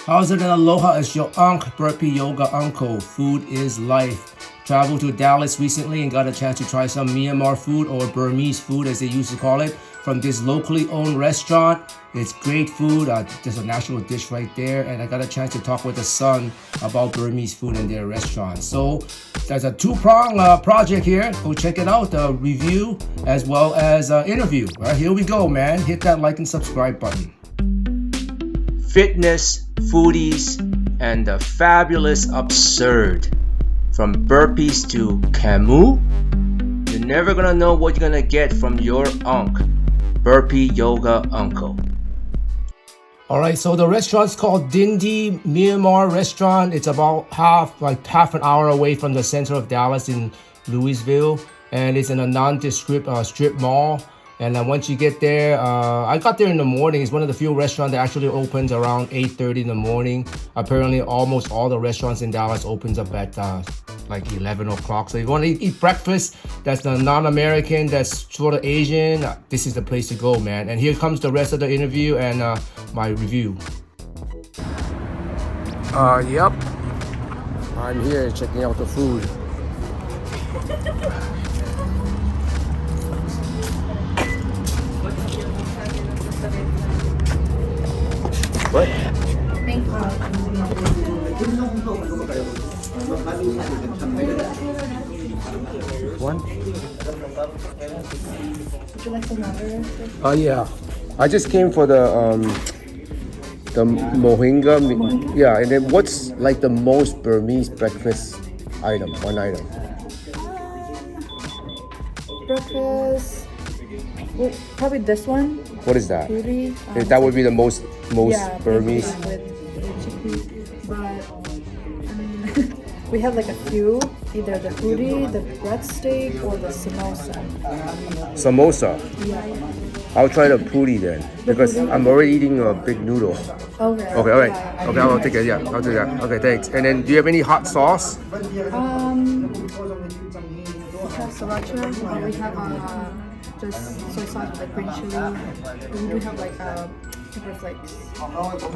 How's it and aloha? It's your Burpee Yoga Uncle. Food is life. Traveled to Dallas recently and got a chance to try some Myanmar food, or Burmese food as they used to call it, from this locally owned restaurant. It's great food. There's a national dish right there, and I got a chance to talk with the son about Burmese food in their restaurant. So there's a two-prong project here. Go check it out, the review as well as interview. All right, here we go, man. Hit that like and subscribe button. Fitness, foodies, and the fabulous absurd. From burpees to Camus, you're never gonna know what you're gonna get from your Burpee Yoga Uncle. Alright, so the restaurant's called Dingdi Myanmar Restaurant. It's about half an hour away from the center of Dallas in Lewisville, and it's in a nondescript strip mall. And once you get there, I got there in the morning. It's one of the few restaurants that actually opens around 8:30 in the morning. Apparently, almost all the restaurants in Dallas opens up at like 11 o'clock. So if you want to eat breakfast, that's the non-American, that's sort of Asian, this is the place to go, man. And here comes the rest of the interview and my review. Yep. I'm here checking out the food. What? Thank you. One? Would you like some water? Yeah. I just came for the Mohinga. Yeah, and then what's like the most Burmese breakfast item? One item. Breakfast. Well, probably this one. What is that? Puri. That would be the most Burmese. With chickpea. But I mean, we have like a few. Either the puri, the breadstick, or the samosa. Samosa. Yeah. I'll try the puri then, because I'm already eating a big noodle. Okay. Okay, all right. Okay, I'll take it. Yeah, I'll do that. Okay, thanks. And then, do you have any hot sauce? We have sriracha. We have just soy sauce with like green chili. We do have like pepper flakes.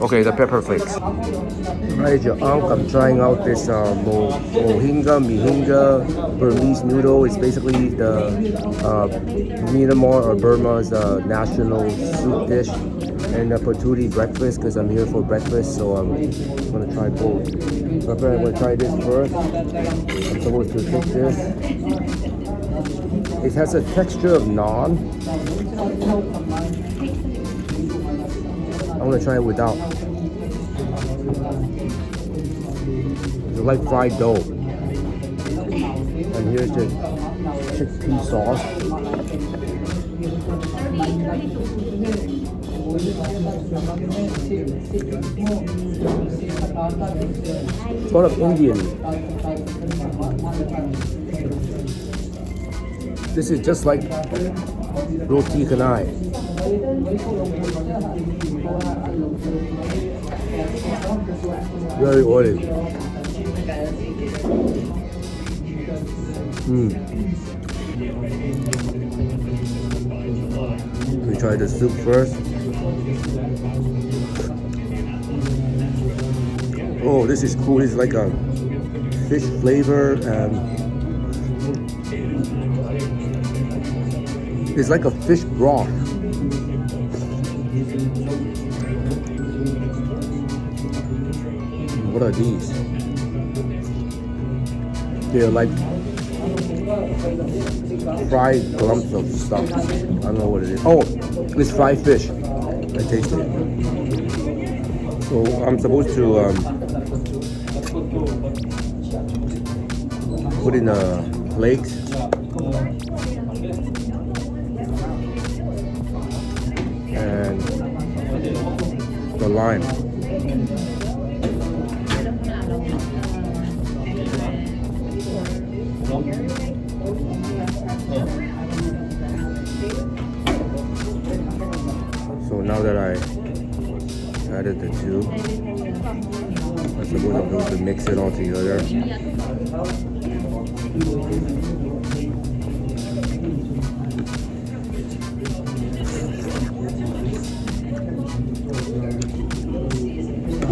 Okay, the pepper flakes. Alright, your uncle, I'm trying out this Mohinga Burmese noodle. It's basically the Myanmar or Burma's national soup dish, and the patootie breakfast, because I'm here for breakfast, so I'm gonna try both. So I'm gonna try this first. I'm supposed to cook this. It has a texture of naan. I'm gonna try it without. It's like fried dough. And here's the chickpea sauce. Sort of Indian. This is just like roti canai. Very oily. We try the soup first. Oh, this is cool. It's like a fish flavor, and it's like a fish broth. What are these? They're like fried lumps of stuff. I don't know what it is. Oh, it's fried fish. I tasted it. So I'm supposed to put in a plate. And the lime. So now that I added the two, I suppose I'm going to mix it all together.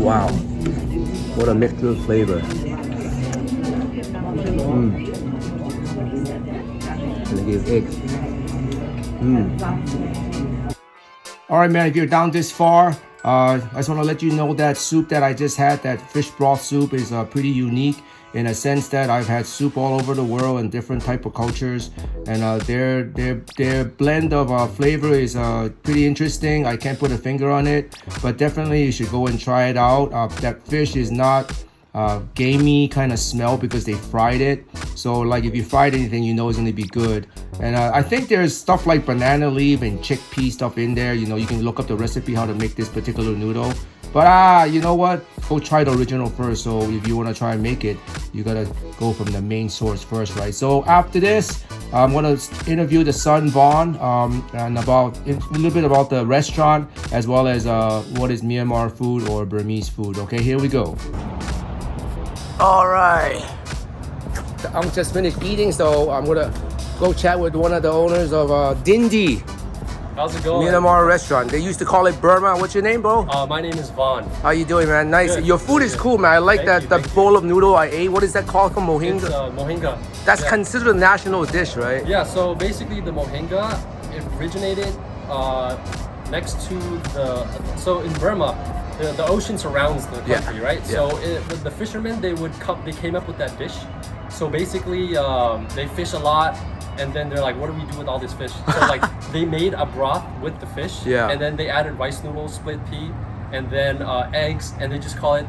Wow, what a mixture of flavor. And they give egg. All right, man, if you're down this far, I just want to let you know that soup that I just had, that fish broth soup, is pretty unique in a sense that I've had soup all over the world in different type of cultures, and their blend of flavor is pretty interesting. I can't put a finger on it, but definitely you should go and try it out. That fish is not gamey kind of smell because they fried it. So like if you fried anything, you know it's going to be good. And I think there's stuff like banana leaf and chickpea stuff in there. You know, you can look up the recipe how to make this particular noodle. But you know what? Go try the original first. So if you want to try and make it, you gotta go from the main source first, right? So after this, I'm gonna interview the son Vaughn and about a little bit about the restaurant as well as what is Myanmar food or Burmese food. Okay, here we go. All right, I'm just finished eating, so I'm gonna go chat with one of the owners of Dingdi How's it going? Myanmar Restaurant. They used to call it Burma. What's your name, bro? My name is Vaughn. How you doing, man? Nice. Good. Your food is cool, man. I like Thank that you. bowl of noodle I ate. What is that called from Mohinga? It's Mohinga. That's Yeah. considered a national dish, right? Yeah, so basically the Mohinga, it originated next to so in Burma, the ocean surrounds the country, Yeah. right? Yeah. So the fishermen, they came up with that dish. So basically they fish a lot, and then they're like, what do we do with all this fish? So like they made a broth with the fish, Yeah. and then they added rice noodles, split pea, and then eggs, and they just call it,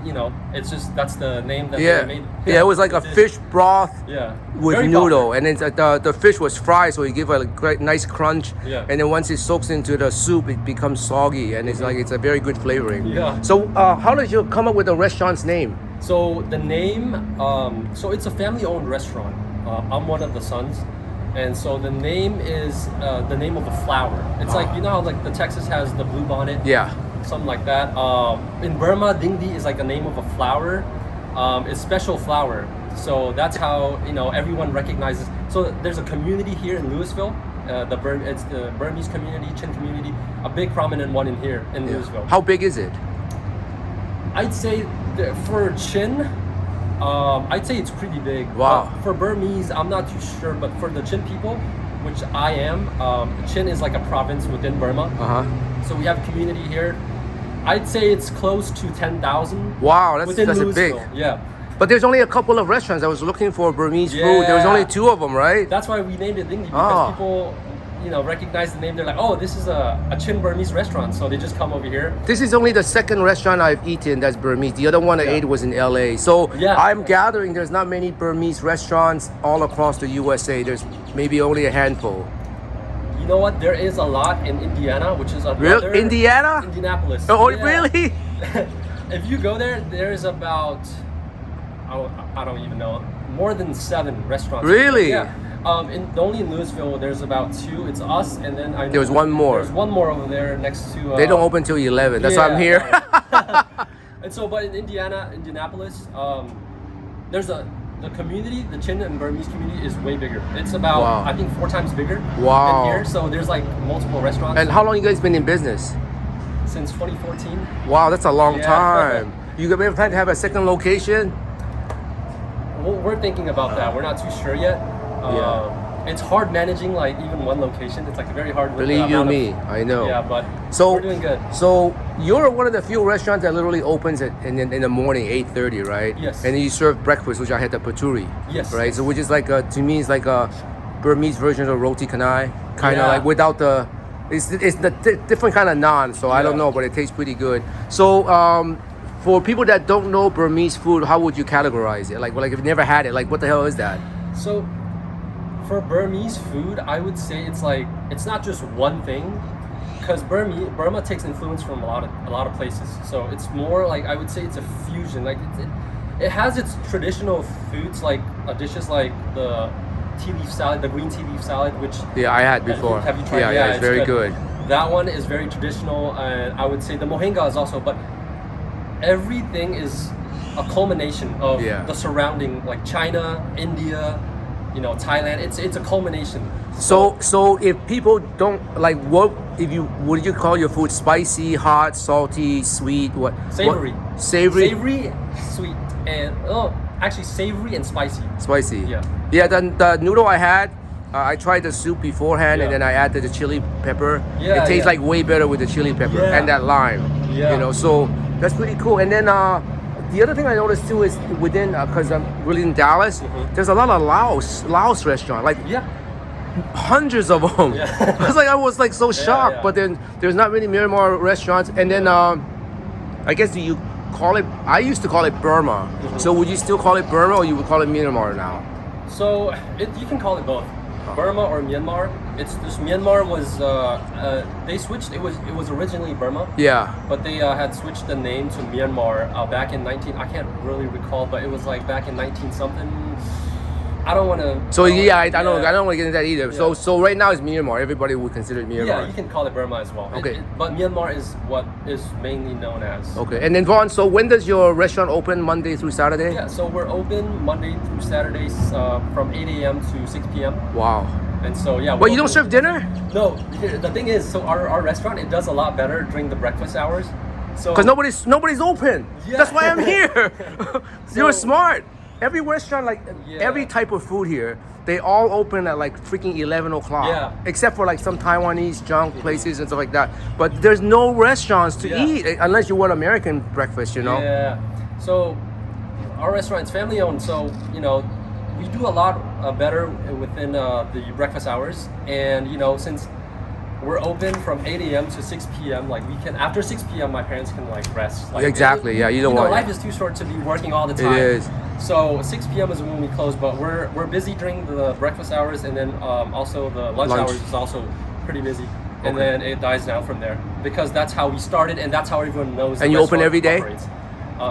it's just, that's the name that Yeah. they made. Yeah, it was like a It is. fish broth Yeah. with Very noodle, popular. and then the fish was fried, so you give it a great, nice crunch. Yeah. And then once it soaks into the soup, it becomes soggy, and it's a very good flavoring. Yeah. So how did you come up with the restaurant's name? So the name, so it's a family-owned restaurant. I'm one of the sons, and so the name is the name of a flower. It's like, you know how like the Texas has the blue bonnet, Yeah. something like that. In Burma, Dingdi is like the name of a flower. It's special flower. So that's how everyone recognizes. So there's a community here in Lewisville. It's the Burmese community, Chin community, a big prominent one in here in Lewisville. How big is it? I'd say for Chin, I'd say it's pretty big. Wow. But for Burmese, I'm not too sure, but for the Chin people, which I am, Chin is like a province within Burma. Uh-huh. So we have a community here. I'd say it's close to 10,000. Wow, that's within a big. Lewisville. Yeah. But there's only a couple of restaurants. I was looking for Burmese food. There was Yeah. only 2 of them, right? That's why we named it Dingdi, because Oh. people, recognize the name. They're like, oh, this is a Chin Burmese restaurant. So they just come over here. This is only the second restaurant I've eaten that's Burmese. The other one I Yeah. ate was in LA. So Yeah. I'm gathering there's not many Burmese restaurants all across the USA. There's maybe only a handful. You know what? There is a lot in Indiana, which is Real another... Indiana? Indianapolis. Oh, Yeah. really? If you go there, there's about, I don't even know, more than 7 restaurants. Really? Yeah. Only in Lewisville, there's about 2. It's us, and then I know There's one more. There's one more over there next to. They don't open till 11. That's why I'm here. And so, but in Indianapolis, there's the community, the Chin and Burmese community is way bigger. It's about, Wow. I think, 4 times bigger Wow. than here. So there's like multiple restaurants. And how long you guys been in business? Since 2014. Wow, that's a long Yeah. time. You ever plan to have a second location? Well, we're thinking about that. We're not too sure yet. It's hard managing like even one location. It's like very hard. With the Believe you amount of- me, I know. Yeah, but So we're doing good. So you're one of the few restaurants that literally opens in the morning, 8:30, right? Yes. And then you serve breakfast, which I had the Puri. Yes. Right. So which is like to me, it's like a Burmese version of roti canai, kind of Yeah. like without the. It's the different kind of naan, so I don't Yeah. know, but it tastes pretty good. So for people that don't know Burmese food, how would you categorize it? Like if you've never had it, like what the hell is that? So for Burmese food, I would say it's not just one thing, because Burma takes influence from a lot of places. So it's more like, I would say it's a fusion. Like it has its traditional foods, like dishes like the tea leaf salad, the green tea leaf salad, which Yeah, I had before. Have you tried? Yeah, it's very good. That one is very traditional, and I would say the Mohinga is also. But everything is a culmination of Yeah. the surrounding, like China, India, Thailand. It's a culmination. So if people don't would you call your food spicy, hot, salty, sweet, what? Savory. What? Savory, Savory, sweet, and actually savory and spicy. spicy. Yeah. Yeah, the noodle I had, I tried the soup beforehand, and Yeah. then I added the chili pepper. Yeah, It tastes yeah. like way better with the chili pepper Yeah. and that lime. Yeah. You know, so that's pretty cool. And then the other thing I noticed too is within, because I'm really in Dallas, there's a lot of Laos restaurant, like Yeah. hundreds of them. Yeah. I was like so shocked, yeah. but then there's not many Myanmar restaurants. And then I guess do you call it? I used to call it Burma. So would you still call it Burma, or you would call it Myanmar now? So you can call it both, Burma or Myanmar. It's just Myanmar was they switched. It was originally Burma, Yeah. but they had switched the name to Myanmar back in 19. I can't really recall, but it was like back in 19 something. I don't want to. So yeah, I don't want to get into that either. Yeah. So right now it's Myanmar. Everybody would consider it Myanmar. Yeah, you can call it Burma as well. Okay. But Myanmar is what is mainly known as. Okay. And then Vaughn, so when does your restaurant open? Monday through Saturday? Yeah, so we're open Monday through Saturdays from 8 a.m. to 6 p.m. Wow. And so yeah. But you don't serve dinner? No, the thing is, so our restaurant, it does a lot better during the breakfast hours. So Because nobody's open. Yeah. That's why I'm here. You're So- smart. Every restaurant, like Yeah. every type of food here, they all open at like freaking 11 o'clock. Yeah. Except for like some Taiwanese junk places and stuff like that. But there's no restaurants to Yeah. eat unless you want American breakfast, you know? Yeah. So our restaurant's family owned, so we do a lot better within the breakfast hours, and since we're open from 8 a.m. to 6 p.m. Like we can after 6 p.m. my parents can like rest. Like, Exactly, yeah, you don't want- life is too short to be working all the time. is. So 6 p.m. is when we close, but we're busy during the breakfast hours, and then also the lunch Lunch. hours is also pretty busy. And Okay. then it dies down from there because that's how we started, and that's how everyone knows. And the you open restaurant every day? operates.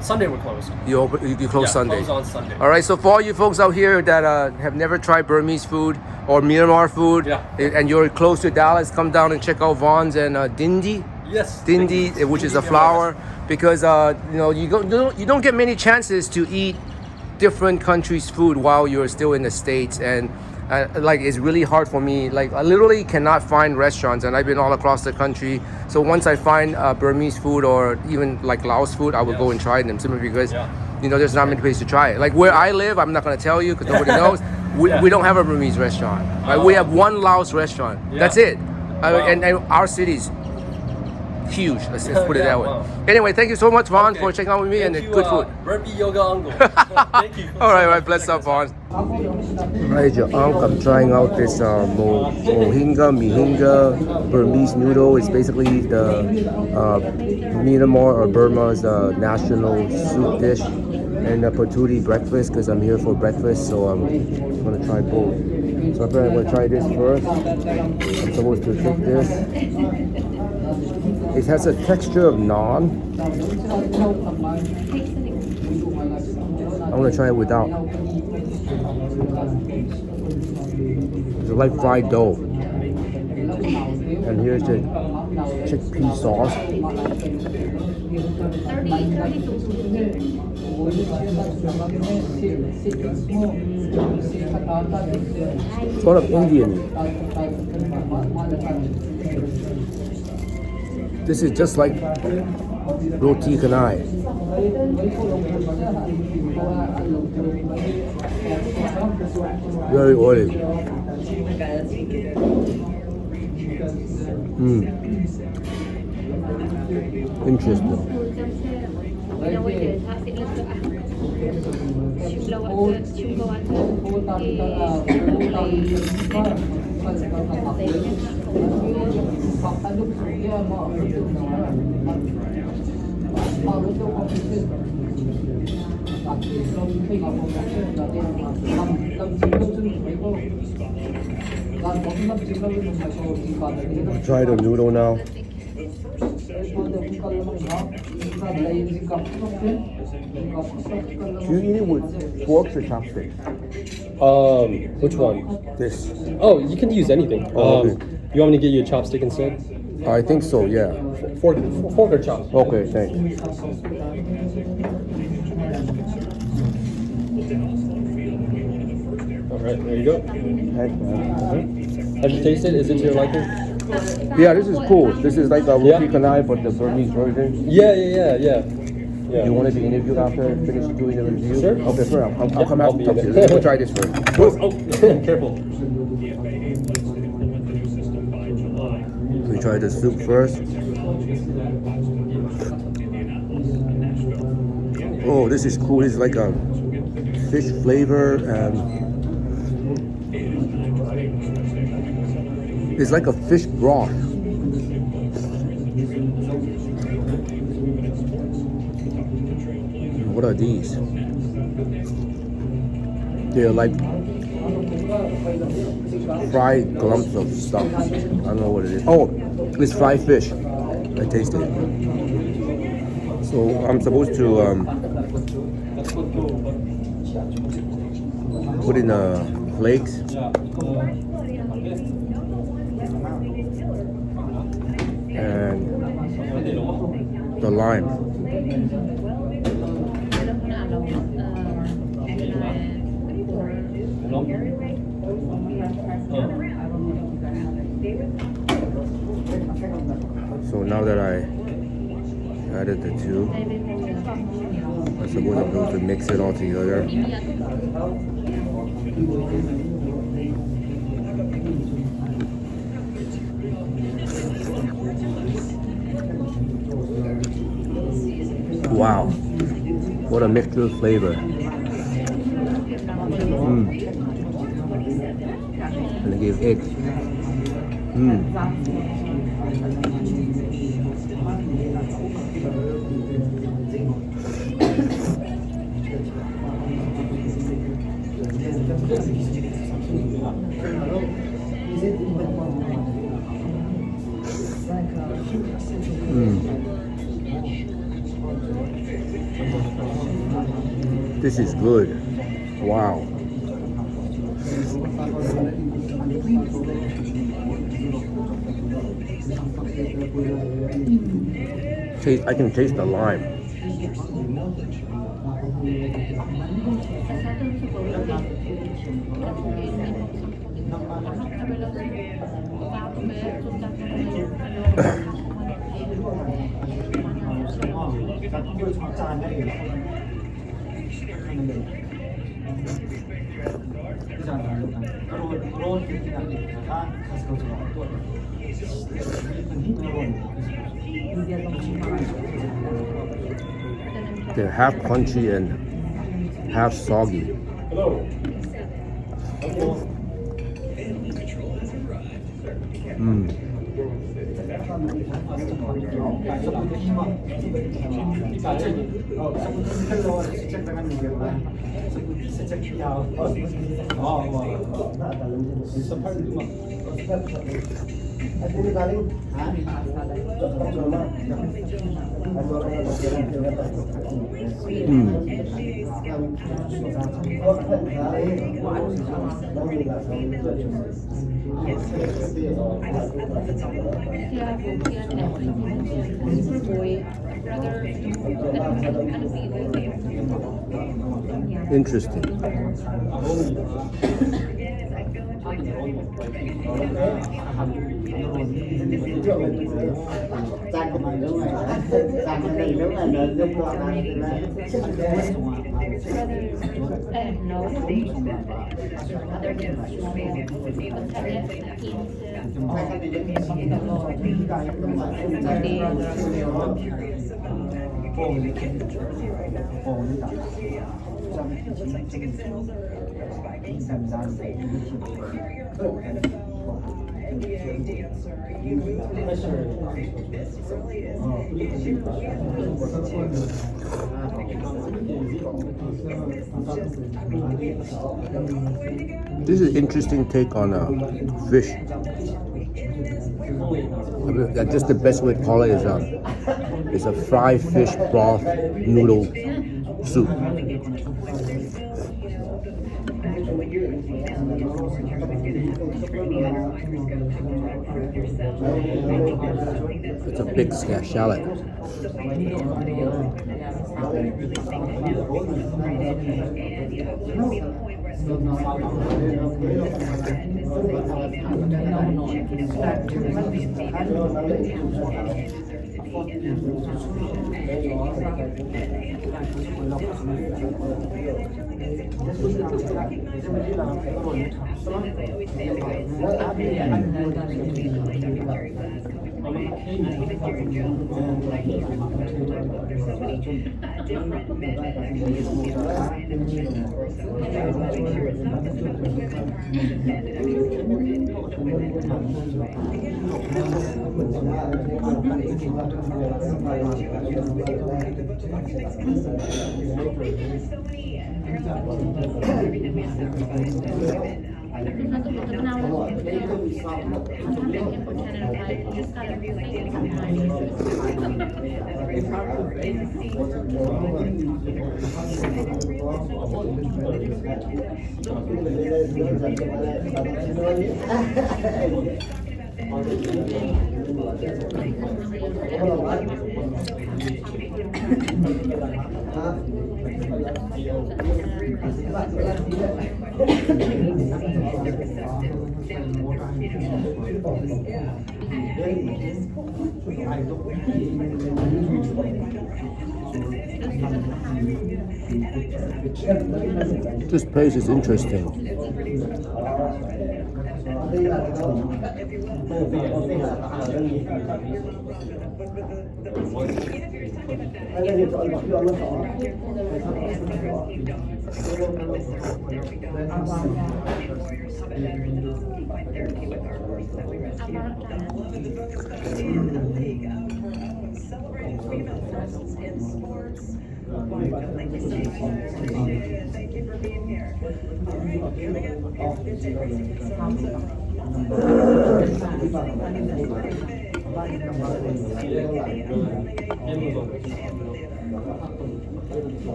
Sunday we're closed. You close Yeah, Sunday. close on Sunday. All right, so for all you folks out here that have never tried Burmese food or Myanmar food, Yeah. and you're close to Dallas, come down and check out Vaughn's and Dingdi. Yes. Dingdi, which is a Dingdi Myanmar flour, because you don't get many chances to eat different countries' food while you're still in the States, and like it's really hard for me. Like I literally cannot find restaurants, and I've been all across the country. So once I find Burmese food or even like Laos food, I will go Yes. and try them simply because Yeah. there's not many places to try it. Like where I live, I'm not gonna tell you because nobody knows. Yeah. We don't have a Burmese restaurant. We have one Laos restaurant. Yeah. That's it. Wow. And our city's huge. Let's put it Yeah, that way. wow. Anyway, thank you so much, Vaughn, Okay. for checking out with me Thank and you, good food. Burpee Yoga Uncle. Thank you. All right, bless up, Vaughn. Alright, your uncle, I'm trying out this Mohinga Burmese noodle. It's basically the Myanmar or Burma's national soup dish, and the patootie breakfast because I'm here for breakfast, so I'm gonna try both. So I'm gonna try this first. I'm supposed to take this. It has a texture of naan. I'm gonna try it without. It's like fried dough. And here's the chickpea sauce. Sort of Indian. This is just like roti canai. Very oily. Interesting. Try the noodle now. Do you eat it with forks or chopsticks? Which one? This. Oh, you can use anything. Oh, okay. You want me to get you a chopstick instead? I think so, yeah. Fork or chop? Okay, thanks. All right, there you go. Thanks, man. Have you tasted? Is it to your liking? Yeah, this is cool. This is like a Yeah. roti canai, but the Burmese version. Yeah. Yeah. You wanted to interview after I finish doing the review? Sure. Okay, sure. I'll come I'll after be talk to there. you. Let's try this first. Oh, careful. We try the soup first. Oh, this is cool. It's like a fish flavor and it's like a fish broth. What are these? They're like fried clumps of stuff. I don't know what it is. Oh, it's fried fish. I tasted it. So I'm supposed to put in flakes and the lime. So now that I added the two, I suppose I'm going to mix it all together. Wow, what a mixture of flavor. And I gave egg. This is good. Wow. I can taste the lime. They're half crunchy and half soggy. Interesting. This is an interesting take on fish. I mean, just the best way to call it is a fried fish broth noodle soup. It's a big shallot. This place is interesting.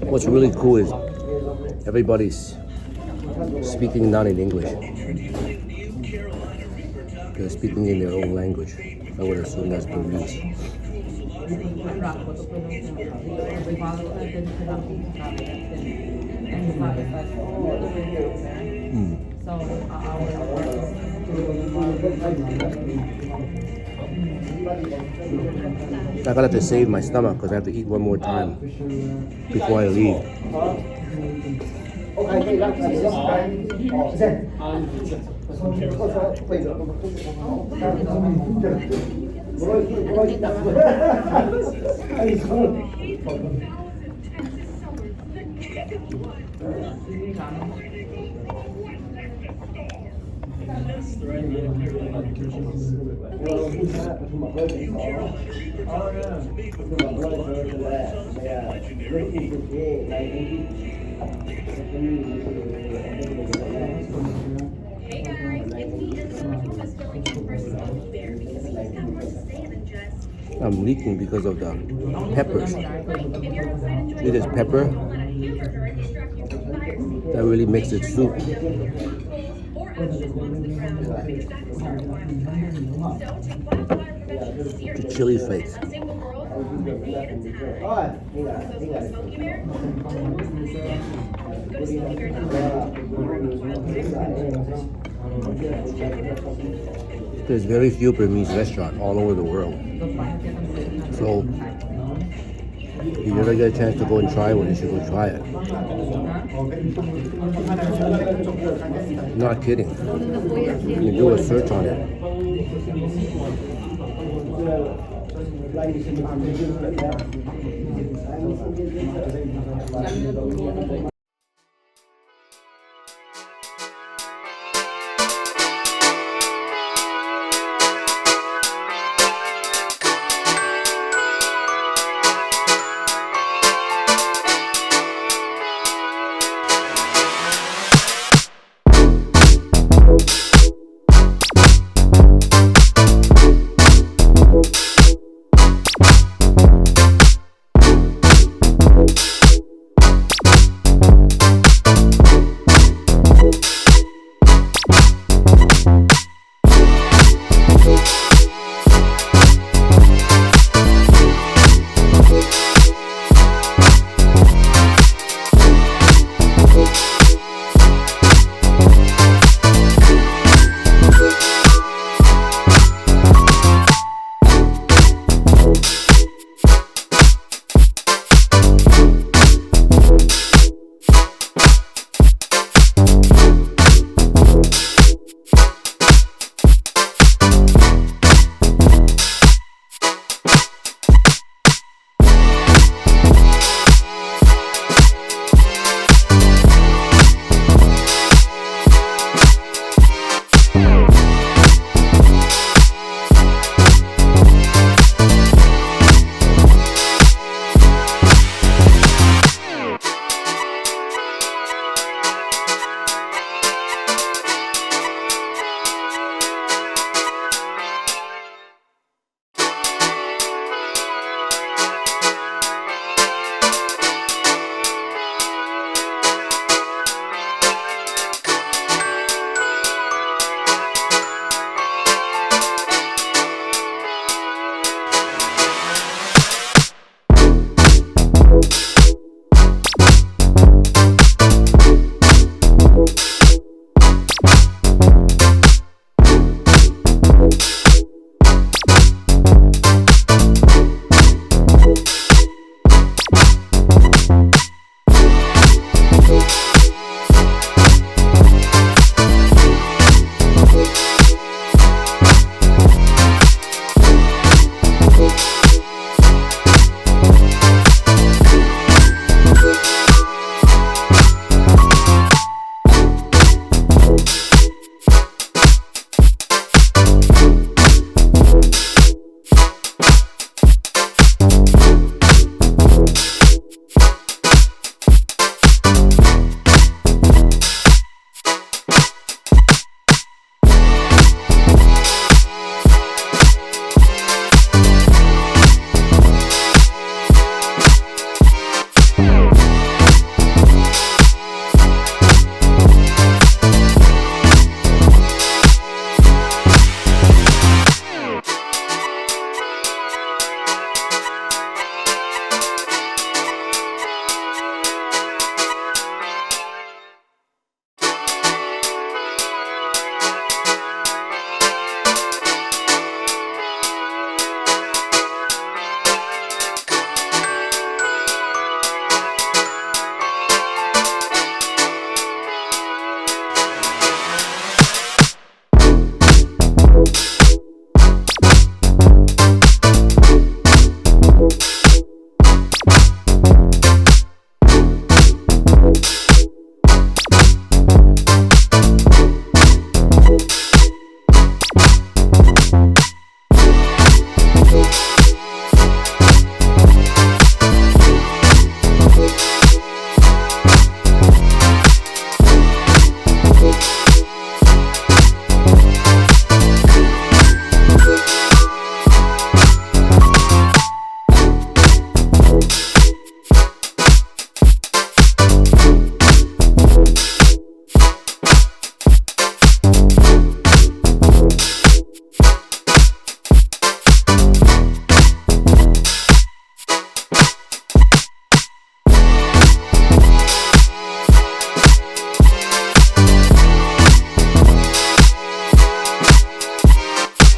What's really cool is everybody's speaking not in English. They're speaking in their own language. I would assume that's Burmese. I gotta have to save my stomach because I have to eat one more time before I leave. I'm leaking because of the peppers. See this pepper? That really makes it soup. The chili flakes. There's very few Burmese restaurants all over the world. So, if you ever get a chance to go and try one, you should go try it. Not kidding. You can do a search on it.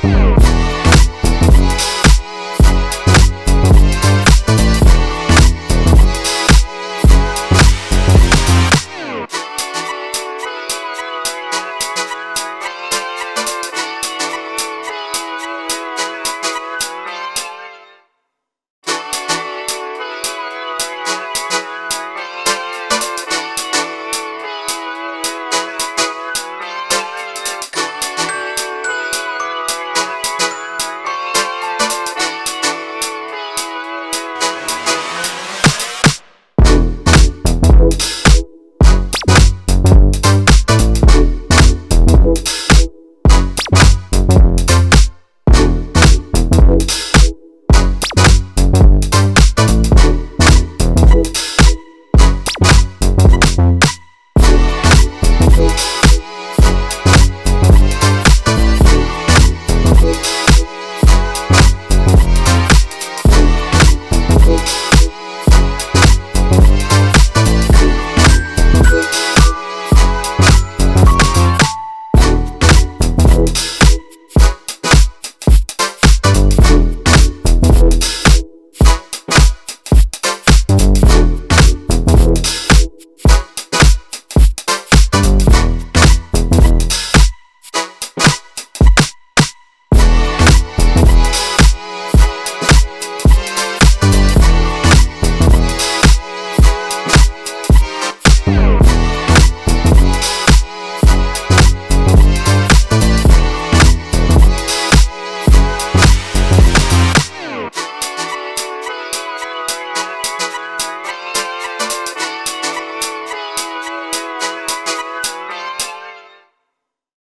Bye.